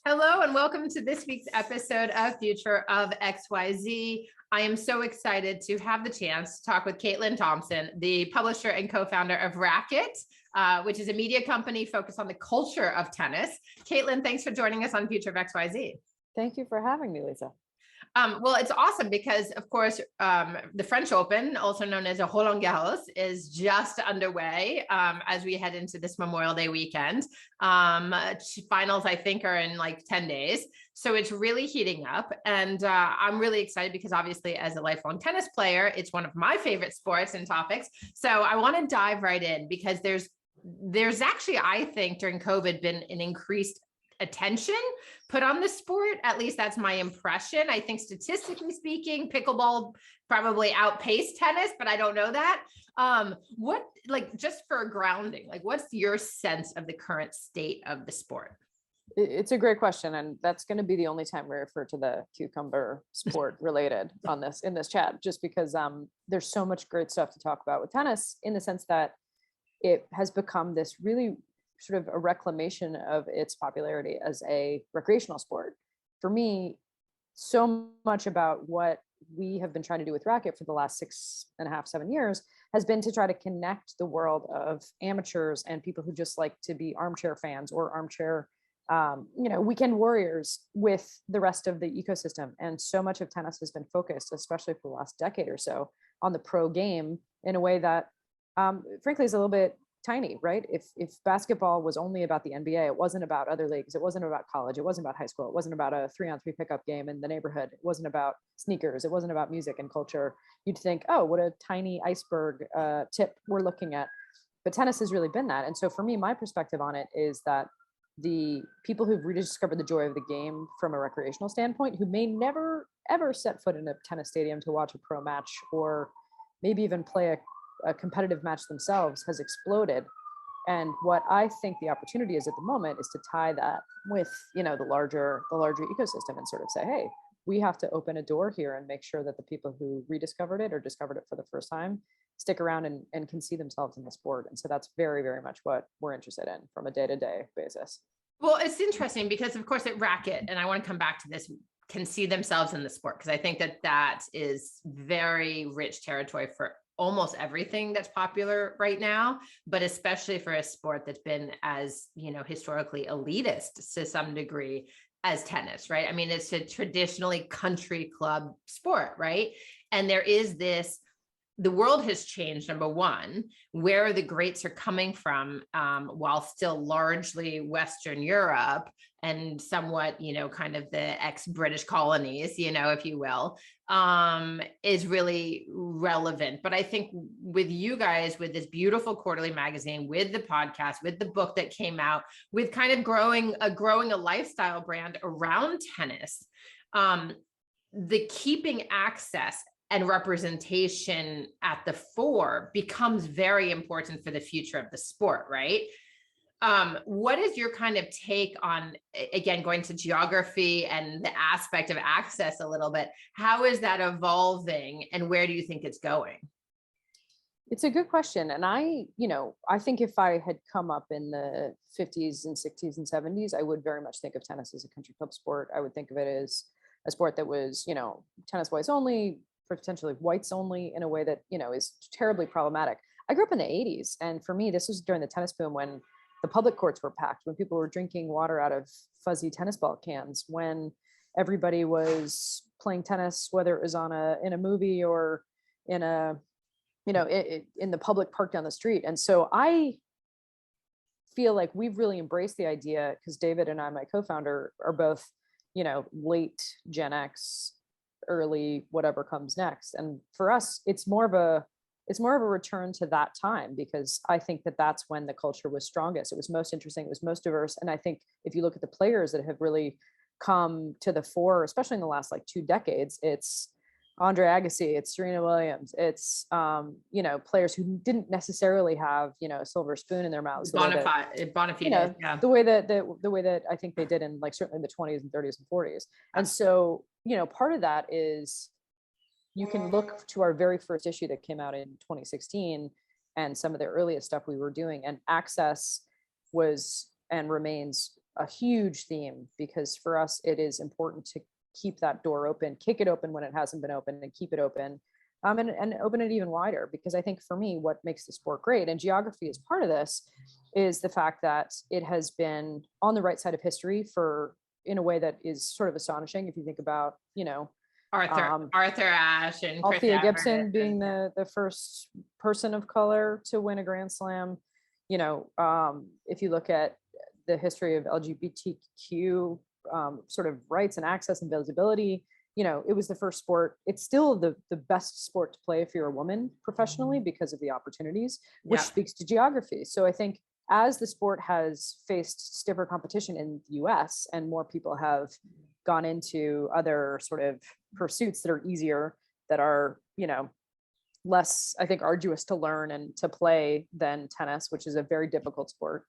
Hello and welcome to this week's episode of Future of XYZ. I am so excited to have the chance to talk with Caitlin Thompson, the publisher and co-founder of Racket, which is a media company focused on the culture of tennis. Caitlin, thanks for joining us on Future of XYZ. Thank you for having me, Lisa. Well, it's awesome because, of course, the French Open, also known as Roland Garros, is just underway as we head into this Memorial Day weekend. Finals, I think, are in like 10 days. So it's really heating up. And I'm really excited because obviously as a lifelong tennis player, it's one of my favorite sports and topics. So I want to dive right in because there's actually, I think, during COVID been an increased attention put on the sport. At least that's my impression. I think statistically speaking, pickleball probably outpaced tennis, but I don't know that. Just for grounding, what's your sense of the current state of the sport? It's a great question. And that's going to be the only time we refer to the cucumber sport related in this chat, just because there's so much great stuff to talk about with tennis in the sense that it has become this really sort of a reclamation of its popularity as a recreational sport. For me, so much about what we have been trying to do with Racket for the last 6.5, 7 years has been to try to connect the world of amateurs and people who just like to be armchair fans or armchair, weekend warriors with the rest of the ecosystem. And so much of tennis has been focused, especially for the last decade or so, on the pro game in a way that, frankly, is a little bit tiny, right? If basketball was only about the NBA, it wasn't about other leagues, it wasn't about college, it wasn't about high school, it wasn't about a 3-on-3 pickup game in the neighborhood, it wasn't about sneakers, it wasn't about music and culture, you'd think, oh, what a tiny iceberg tip we're looking at. But tennis has really been that. And so for me, my perspective on it is that the people who've rediscovered the joy of the game from a recreational standpoint, who may never ever set foot in a tennis stadium to watch a pro match or maybe even play a competitive match themselves, has exploded. And what I think the opportunity is at the moment is to tie that with, the larger ecosystem and sort of say, hey, we have to open a door here and make sure that the people who rediscovered it or discovered it for the first time stick around and can see themselves in the sport. And so that's very, very much what we're interested in from a day-to-day basis. Well, it's interesting because, of course, at Racket, and I want to come back to this, can see themselves in the sport, because I think that is very rich territory for almost everything that's popular right now, but especially for a sport that's been as, historically elitist to some degree as tennis, right? I mean, it's a traditionally country club sport, right? And there is the world has changed, number one, where the greats are coming from, while still largely Western Europe and somewhat, kind of the ex-British colonies, if you will, is really relevant. But I think with you guys, with this beautiful quarterly magazine, with the podcast, with the book that came out, with kind of growing a lifestyle brand around tennis, the keeping access and representation at the fore becomes very important for the future of the sport, right? What is your kind of take on, again, going to geography and the aspect of access a little bit? How is that evolving and where do you think it's going? It's a good question. And I think if I had come up in the 50s and 60s and 70s, I would very much think of tennis as a country club sport. I would think of it as a sport that was, tennis whites only, potentially whites only, in a way that, is terribly problematic. I grew up in the 80s. And for me, this was during the tennis boom when the public courts were packed, when people were drinking water out of fuzzy tennis ball cans, when everybody was playing tennis, whether it was in a movie or in a, in the public park down the street. And so I feel like we've really embraced the idea, because David and I, my co-founder, are both, late Gen X, early whatever comes next. And for us, it's more of a return to that time, because I think that that's when the culture was strongest. It was most interesting. It was most diverse. And I think if you look at the players that have really come to the fore, especially in the last 2 decades, it's Andre Agassi, it's Serena Williams, it's players who didn't necessarily have a silver spoon in their mouths. Bonafide, yeah. The way that I think they did in certainly the 20s and 30s and 40s. And so part of that is, you can look to our very first issue that came out in 2016 and some of the earliest stuff we were doing, and access was and remains a huge theme, because for us, it is important to keep that door open, kick it open when it hasn't been open, and keep it open, and open it even wider. Because I think for me, what makes the sport great, and geography is part of this, is the fact that it has been on the right side of history for, in a way that is sort of astonishing. If you think about, Arthur Ashe and Chris Althea Evert Gibson being and the first person of color to win a Grand Slam. If you look at the history of LGBTQ sort of rights and access and visibility, it was the first sport. It's still the best sport to play if you're a woman professionally, because of the opportunities, which speaks to geography. So I think as the sport has faced stiffer competition in the US and more people have gone into other sort of pursuits that are easier, that are, less, I think, arduous to learn and to play than tennis, which is a very difficult sport.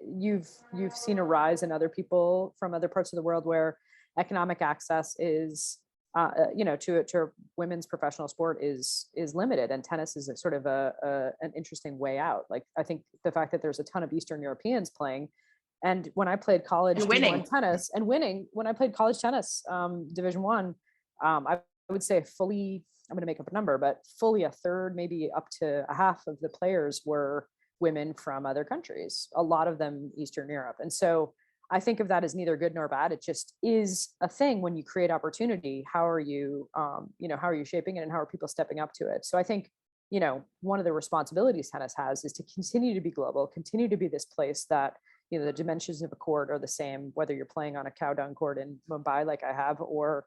You've seen a rise in other people from other parts of the world where economic access is, to women's professional sport is limited, and tennis is a sort of an interesting way out. Like, I think the fact that there's a ton of Eastern Europeans playing, and when I played college and winning tennis and winning, when I played college tennis, Division One, I would say fully, I'm going to make up a number, but fully a third, maybe up to a half of the players were women from other countries, a lot of them Eastern Europe. And so I think of that as neither good nor bad. It just is a thing. When you create opportunity, how are you, how are you shaping it, and how are people stepping up to it? So I think, one of the responsibilities tennis has is to continue to be global, continue to be this place that, the dimensions of a court are the same, whether you're playing on a cow dung court in Mumbai, like I have, or,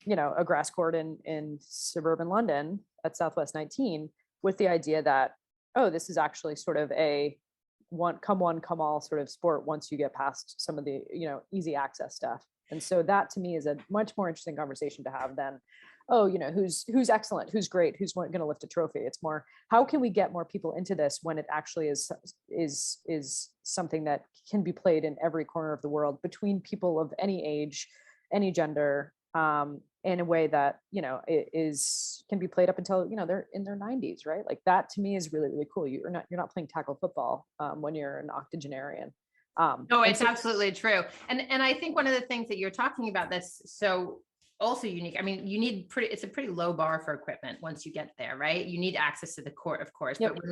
a grass court in suburban London at Southwest 19, with the idea that, oh, this is actually sort of a one, come all sort of sport once you get past some of the, easy access stuff. And so that to me is a much more interesting conversation to have than, oh, who's excellent, who's great, who's going to lift a trophy. It's more, how can we get more people into this when it actually is something that can be played in every corner of the world, between people of any age, any gender, in a way that, can be played up until, they're in their 90s, right? Like, that to me is really, really cool. You're not playing tackle football when you're an octogenarian. No, it's absolutely true. And I think one of the things that you're talking about that's so also unique. I mean, it's a pretty low bar for equipment once you get there, right? You need access to the court, of course. Yep. But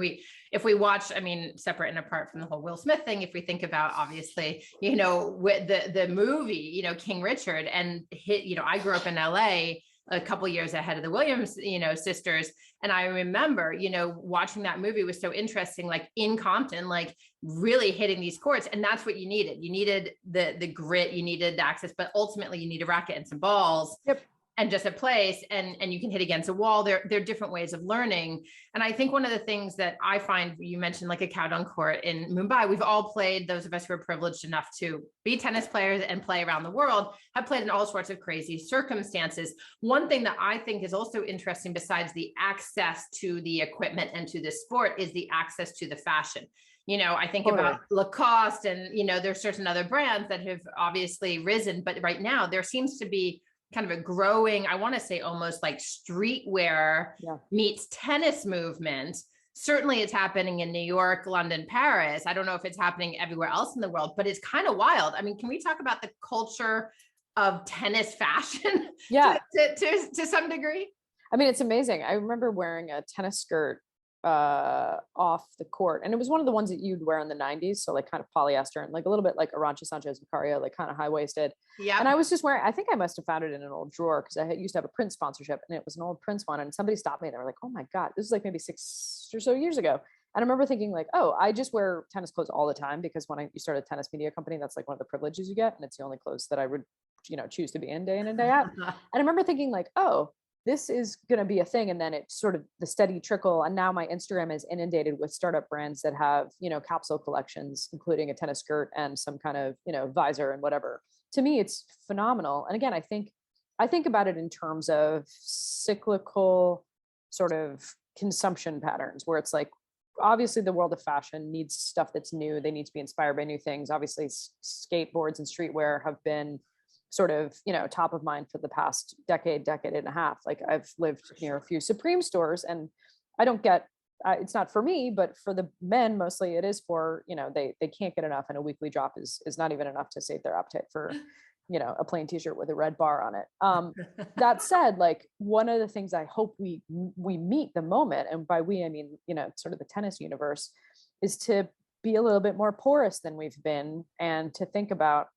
if we watch, I mean, separate and apart from the whole Will Smith thing, if we think about, obviously, with the movie, King Richard, and I grew up in LA a couple years ahead of the Williams, sisters. And I remember, watching that movie was so interesting, like in Compton, like really hitting these courts. And that's what you needed. You needed the grit, you needed the access, but ultimately you need a racket and some balls. Yep. And just a place, and you can hit against a wall. There are different ways of learning. And I think one of the things that I find, you mentioned like a cow dung court in Mumbai, we've all played, those of us who are privileged enough to be tennis players and play around the world, have played in all sorts of crazy circumstances. One thing that I think is also interesting, besides the access to the equipment and to the sport, is the access to the fashion. I think about Lacoste, and, there's certain other brands that have obviously risen, but right now there seems to be kind of a growing, I want to say almost like streetwear meets tennis movement. Certainly it's happening in New York, London, Paris. I don't know if it's happening everywhere else in the world, but it's kind of wild. I mean, can we talk about the culture of tennis fashion to some degree? I mean, it's amazing. I remember wearing a tennis skirt off the court, and it was one of the ones that you'd wear in the 90s, so like kind of polyester and like a little bit like Arantxa Sanchez Vicario, like kind of high-waisted. Yeah. And I was just wearing, I think I must have found it in an old drawer, because I used to have a Prince sponsorship, and it was an old Prince one, and somebody stopped me and they were like, oh my God, this is like maybe 6 or so years ago. And I remember thinking like, oh, I just wear tennis clothes all the time, because when you start a tennis media company, that's like one of the privileges you get, and it's the only clothes that I would choose to be in and day out. And I remember thinking like, oh, this is going to be a thing. And then it's sort of the steady trickle. And now my Instagram is inundated with startup brands that have, capsule collections, including a tennis skirt and some kind of, visor and whatever. To me, it's phenomenal. And again, I think about it in terms of cyclical sort of consumption patterns, where it's like, obviously the world of fashion needs stuff that's new. They need to be inspired by new things. Obviously skateboards and streetwear have been sort of, top of mind for the past decade and a half. Like, I've lived near a few Supreme stores, and I don't get it's not for me, but for the men, mostly it is for, they can't get enough, and a weekly drop is not even enough to sate their appetite for, a plain t-shirt with a red bar on it. That said, like, one of the things I hope we meet the moment, and by we, I mean, sort of the tennis universe, is to be a little bit more porous than we've been, and to think about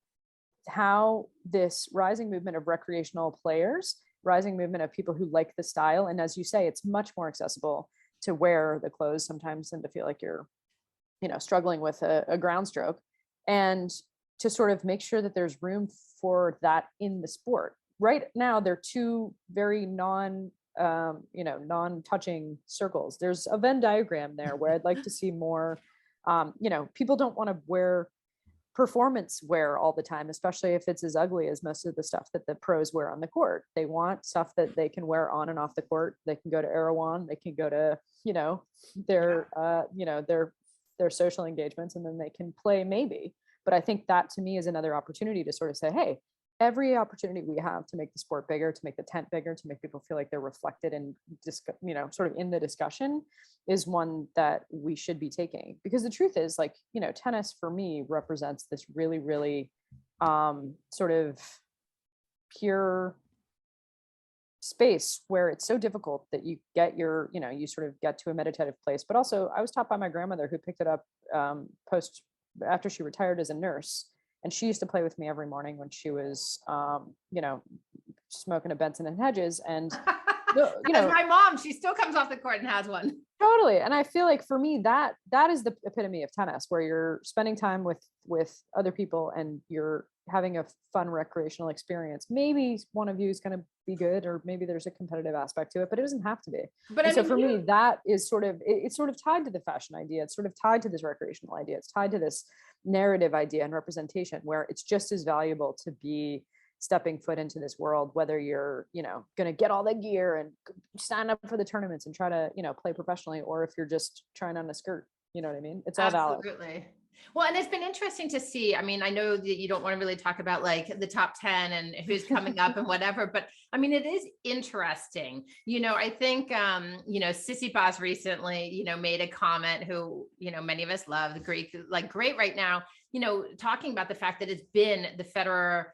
how this rising movement of recreational players, rising movement of people who like the style, and as you say, it's much more accessible to wear the clothes sometimes than to feel like you're, struggling with a ground stroke, and to sort of make sure that there's room for that in the sport. Right now, they're two very non-touching circles. There's a Venn diagram there where I'd like to see more. People don't want to wear performance wear all the time, especially if it's as ugly as most of the stuff that the pros wear on the court. They want stuff that they can wear on and off the court. They can go to Erewhon, they can go to, their social engagements, and then they can play maybe. But I think that to me is another opportunity to sort of say, hey, every opportunity we have to make the sport bigger, to make the tent bigger, to make people feel like they're reflected and sort of in the discussion, is one that we should be taking. Because the truth is, like, tennis for me represents this really, really sort of pure space where it's so difficult that you get your, you sort of get to a meditative place. But also, I was taught by my grandmother, who picked it up after she retired as a nurse. And she used to play with me every morning when she was, smoking a Benson and Hedges. And, my mom, she still comes off the court and has one. Totally. And I feel like for me, that is the epitome of tennis, where you're spending time with other people and you're having a fun recreational experience. Maybe one of you is going to be good, or maybe there's a competitive aspect to it, but it doesn't have to be. But so for me, that is sort of, it's sort of tied to the fashion idea. It's sort of tied to this recreational idea. It's tied to this narrative idea and representation, where it's just as valuable to be stepping foot into this world, whether you're, going to get all the gear and sign up for the tournaments and try to, play professionally, or if you're just trying on a skirt, you know what I mean? It's all valid. Absolutely. Well, and it's been interesting to see. I mean, I know that you don't want to really talk about like the top 10 and who's coming up and whatever, but I mean, it is interesting. I think, Sissy Boss recently, made a comment, who, many of us love, the Greek, like, great right now, talking about the fact that it's been the Federer,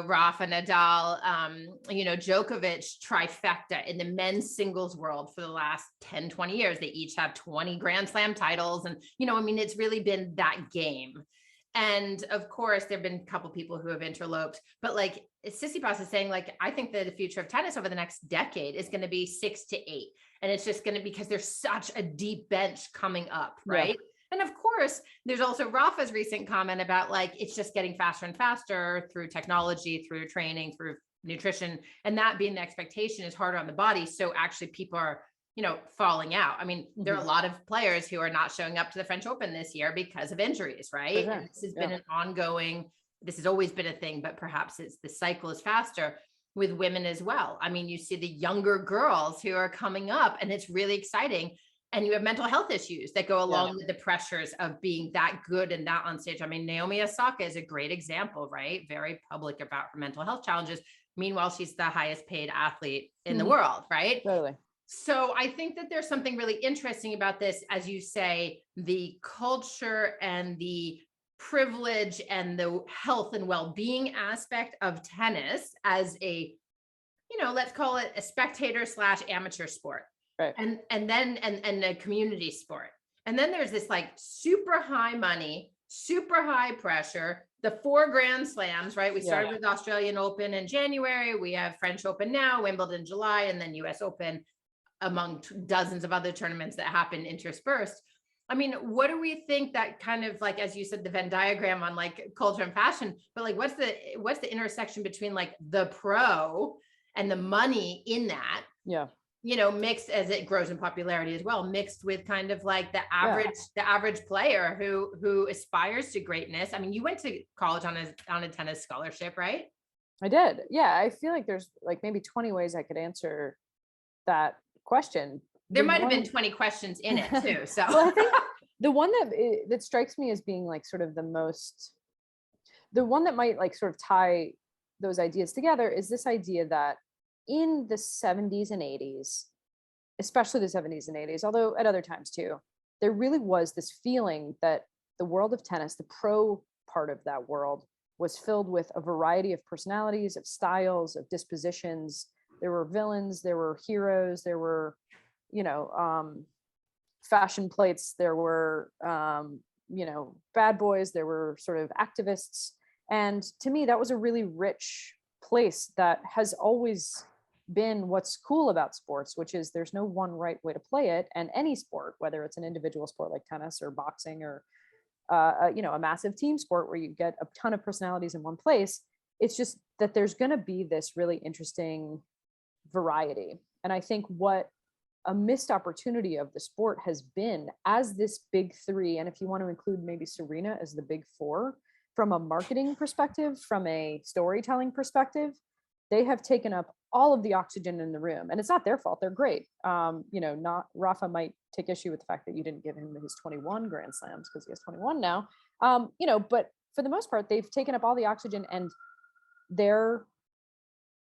Rafa, Nadal, Djokovic trifecta in the men's singles world for the last 10, 20 years. They each have 20 Grand Slam titles. And, it's really been that game. And of course, there've been a couple people who have interloped, but like Tsitsipas is saying, like, I think that the future of tennis over the next decade is going to be 6 to 8. And it's just going to, because there's such a deep bench coming up. Right. Yeah. And of course, there's also Rafa's recent comment about, like, it's just getting faster and faster through technology, through training, through nutrition, and that being the expectation is harder on the body. So actually people are, falling out. I mean, there are a lot of players who are not showing up to the French Open this year because of injuries, right? Sure. And this has been an ongoing, this has always been a thing, but perhaps the cycle is faster with women as well. I mean, you see the younger girls who are coming up, and it's really exciting. And you have mental health issues that go along with the pressures of being that good and that on stage. I mean, Naomi Osaka is a great example, right? Very public about her mental health challenges. Meanwhile, she's the highest paid athlete in the world, right? Totally. So I think that there's something really interesting about this, as you say, the culture and the privilege and the health and well-being aspect of tennis as a, let's call it a spectator / amateur sport. Right. And then a community sport. And then there's this like super high money, super high pressure, the 4 Grand Slams, right? We started with Australian Open in January. We have French Open now, Wimbledon July, and then US Open, among dozens of other tournaments that happen interspersed. I mean, what do we think that kind of, like, as you said, the Venn diagram on like culture and fashion, but like, what's the intersection between like the pro and the money in that? Yeah. Mixed, as it grows in popularity as well, mixed with kind of like the average player who aspires to greatness. I mean, you went to college on a tennis scholarship, right? I did. Yeah. I feel like there's like maybe 20 ways I could answer that question. There might have been 20 questions in it too. So well, I think the one that strikes me as being like sort of the one that might like sort of tie those ideas together is this idea that in the 70s and 80s, especially the 70s and 80s, although at other times too, there really was this feeling that the world of tennis, the pro part of that world, was filled with a variety of personalities, of styles, of dispositions. There were villains, there were heroes, there were, you know, fashion plates, there were, you know, bad boys, there were sort of activists. And to me, that was a really rich place that has always been what's cool about sports, which is there's no one right way to play it. And any sport, whether it's an individual sport like tennis or boxing or, you know, a massive team sport where you get a ton of personalities in one place, it's just that there's going to be this really interesting variety. And I think what a missed opportunity of the sport has been as this big three, and if you want to include maybe Serena as the big four, from a marketing perspective, from a storytelling perspective, they have taken up all of the oxygen in the room. And it's not their fault. They're great. You know, not Rafa might take issue with the fact that you didn't give him his 21 Grand Slams because he has 21 now. You know, but for the most part, they've taken up all the oxygen, and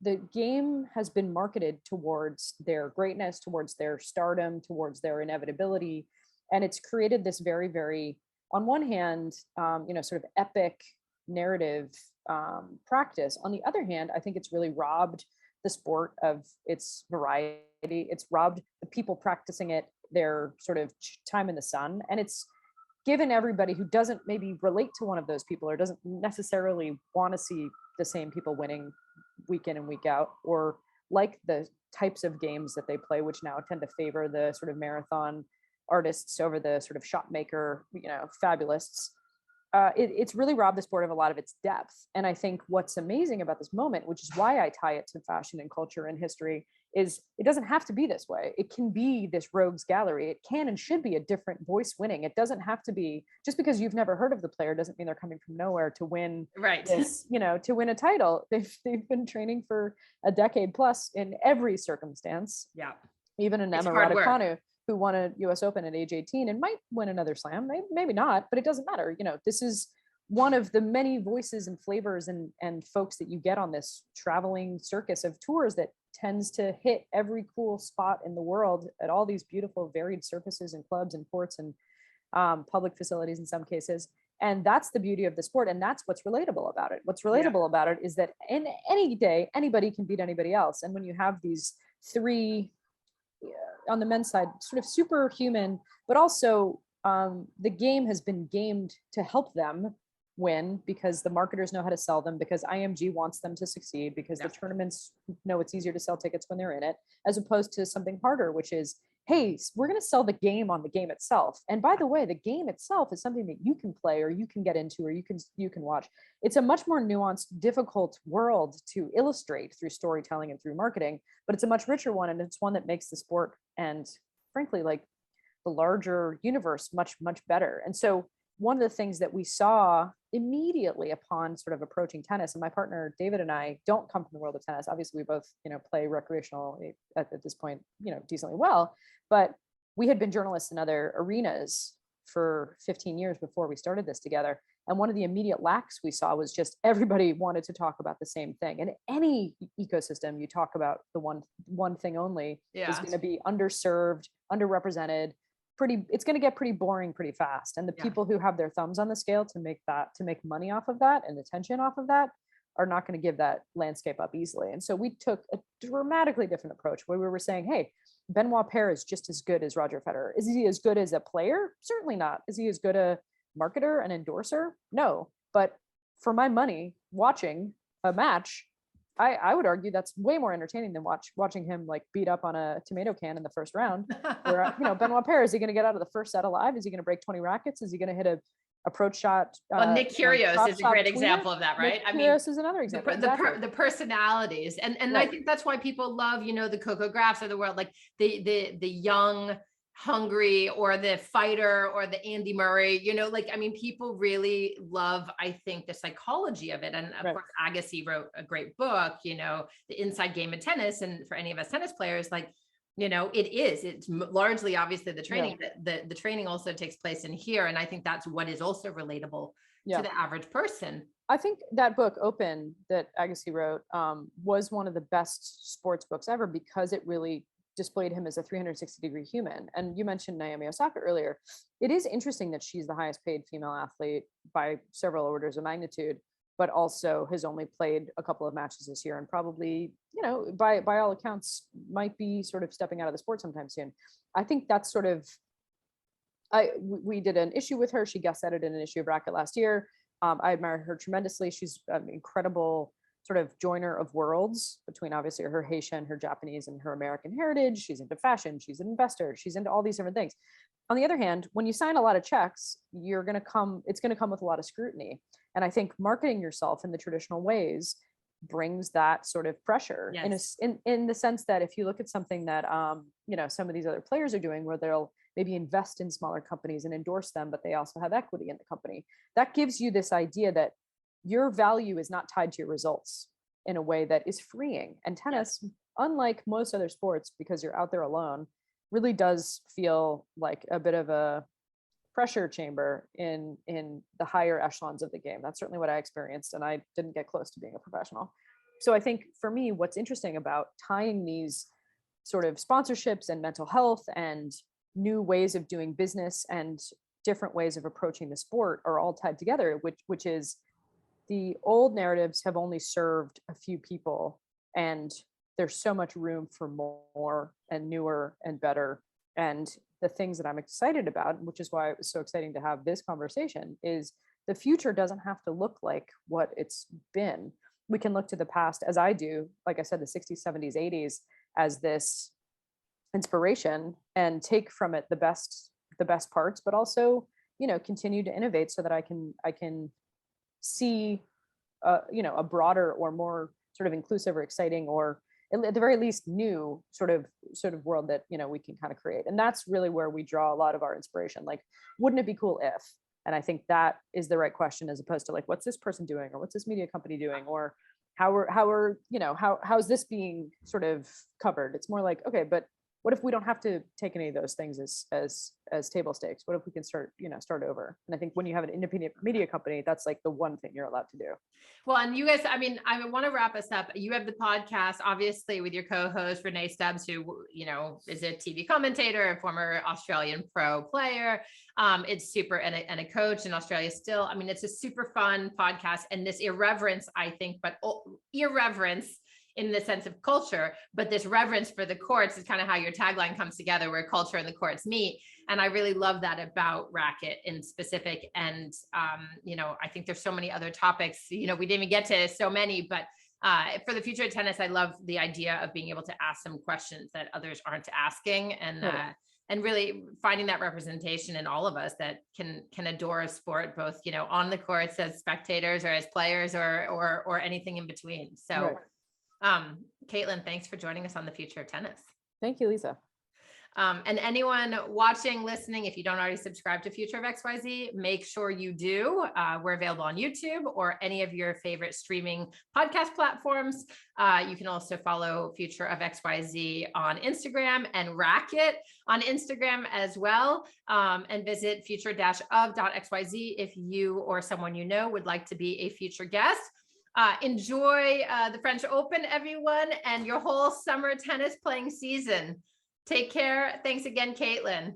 the game has been marketed towards their greatness, towards their stardom, towards their inevitability. And it's created this very, very, on one hand, you know, sort of epic narrative practice. On the other hand, I think it's really robbed the sport of its variety. It's robbed the people practicing it their sort of time in the sun. And it's given everybody who doesn't maybe relate to one of those people or doesn't necessarily want to see the same people winning week in and week out, or like the types of games that they play, which now tend to favor the sort of marathon artists over the sort of shot maker, you know, fabulists. It's really robbed the sport of a lot of its depth. And I think what's amazing about this moment, which is why I tie it to fashion and culture and history, is it doesn't have to be this way. It can be this rogues gallery. It can and should be a different voice winning. It doesn't have to be, just because you've never heard of the player doesn't mean they're coming from nowhere to win this, you know, to win a title. They've been training for a decade plus in every circumstance. Yeah. Even an Emma Raducanu, who won a US Open at age 18 and might win another slam, maybe not, but it doesn't matter. You know, this is one of the many voices and flavors and folks that you get on this traveling circus of tours that tends to hit every cool spot in the world at all these beautiful varied surfaces and clubs and ports and public facilities in some cases. And that's the beauty of the sport. And that's what's relatable about it. What's relatable about it is that in any day, anybody can beat anybody else. And when you have these three, on the men's side, sort of superhuman, but also the game has been gamed to help them win because the marketers know how to sell them, because IMG wants them to succeed, because the tournaments know it's easier to sell tickets when they're in it, as opposed to something harder, which is, hey, we're going to sell the game on the game itself. And by the way, the game itself is something that you can play or you can get into or you can watch. It's a much more nuanced, difficult world to illustrate through storytelling and through marketing, but it's a much richer one. And it's one that makes the sport and frankly, like the larger universe much, much better. And so one of the things that we saw immediately upon sort of approaching tennis, and my partner David and I don't come from the world of tennis. Obviously, we both, you know, play recreational at this point, you know, decently well, but we had been journalists in other arenas for 15 years before we started this together. And one of the immediate lacks we saw was just everybody wanted to talk about the same thing. And any ecosystem you talk about the one thing only is going to be underserved, underrepresented. It's going to get pretty boring pretty fast. And the people who have their thumbs on the scale to make money off of that and attention off of that are not going to give that landscape up easily. And so we took a dramatically different approach where we were saying, hey, Benoit Paire is just as good as Roger Federer. Is he as good as a player? Certainly not. Is he as good a marketer and endorser? No. But for my money, watching a match, I would argue that's way more entertaining than watching him like beat up on a tomato can in the first round. Where, you know, Benoit Paire, is he going to get out of the first set alive? Is he going to break 20 rackets? Is he going to hit a approach shot? Well, Nick Kyrgios is a great example of that, right? Nick Kyrgios is another example. The personalities, and I think that's why people love, you know, the Coco Graphs of the world, like the young, hungry, or the fighter, or the Andy Murray, you know, like, I mean, people really love, I think, the psychology of it. And of course, Agassi wrote a great book, you know, The Inside Game of Tennis. And for any of us tennis players, like, you know, it's largely obviously the training, but the training also takes place in here. And I think that's what is also relatable to the average person. I think that book, Open, that Agassi wrote, was one of the best sports books ever, because it really displayed him as a 360-degree human. And you mentioned Naomi Osaka earlier. It is interesting that she's the highest paid female athlete by several orders of magnitude, but also has only played a couple of matches this year and probably, by all accounts, might be sort of stepping out of the sport sometime soon. I think that's sort of, we did an issue with her. She guest edited an issue of Racket last year. I admire her tremendously. She's an incredible sort of joiner of worlds between obviously her Haitian, her Japanese, and her American heritage. She's into fashion. She's an investor. She's into all these different things. On the other hand, when you sign a lot of checks, it's going to come with a lot of scrutiny. And I think marketing yourself in the traditional ways brings that sort of pressure. Yes. in the sense that if you look at something that, some of these other players are doing, where they'll maybe invest in smaller companies and endorse them, but they also have equity in the company, that gives you this idea that your value is not tied to your results in a way that is freeing. And tennis, unlike most other sports, because you're out there alone, really does feel like a bit of a pressure chamber in the higher echelons of the game. That's certainly what I experienced, and I didn't get close to being a professional. So I think for me, what's interesting about tying these sort of sponsorships and mental health and new ways of doing business and different ways of approaching the sport are all tied together, which is the old narratives have only served a few people, and there's so much room for more and newer and better. And the things that I'm excited about, which is why it was so exciting to have this conversation, is the future doesn't have to look like what it's been. We can look to the past, as I do, like I said, the 60s, 70s, 80s, as this inspiration and take from it the best parts, but also, continue to innovate so that I can see, a broader or more sort of inclusive or exciting, or at the very least new sort of world that, we can kind of create. And that's really where we draw a lot of our inspiration. Like, wouldn't it be cool if? And I think that is the right question, as opposed to like, what's this person doing, or what's this media company doing, or how's this being sort of covered? It's more like, okay, but what if we don't have to take any of those things as table stakes? What if we can start over? And I think when you have an independent media company, that's like the one thing you're allowed to do. Well, and you guys, I want to wrap us up. You have the podcast, obviously, with your co-host, Renee Stubbs, who, is a TV commentator, a former Australian pro player. It's super, and a coach in Australia still. It's a super fun podcast, and this irreverence, I think, but irreverence in the sense of culture, but this reverence for the courts is kind of how your tagline comes together, where culture and the courts meet. And I really love that about Racket in specific. And, I think there's so many other topics, we didn't even get to so many, but for the future of tennis, I love the idea of being able to ask some questions that others aren't asking, and really finding that representation in all of us that can adore a sport, both, on the courts as spectators or as players or anything in between. So right. Caitlin, thanks for joining us on the Future of Tennis. Thank you, Lisa. And anyone watching, listening, if you don't already subscribe to Future of XYZ, make sure you do. We're available on YouTube or any of your favorite streaming podcast platforms. You can also follow Future of XYZ on Instagram and Racket on Instagram as well. And visit future-of.xyz if you or someone would like to be a future guest. Enjoy the French Open, everyone, and your whole summer tennis playing season. Take care. Thanks again, Caitlin.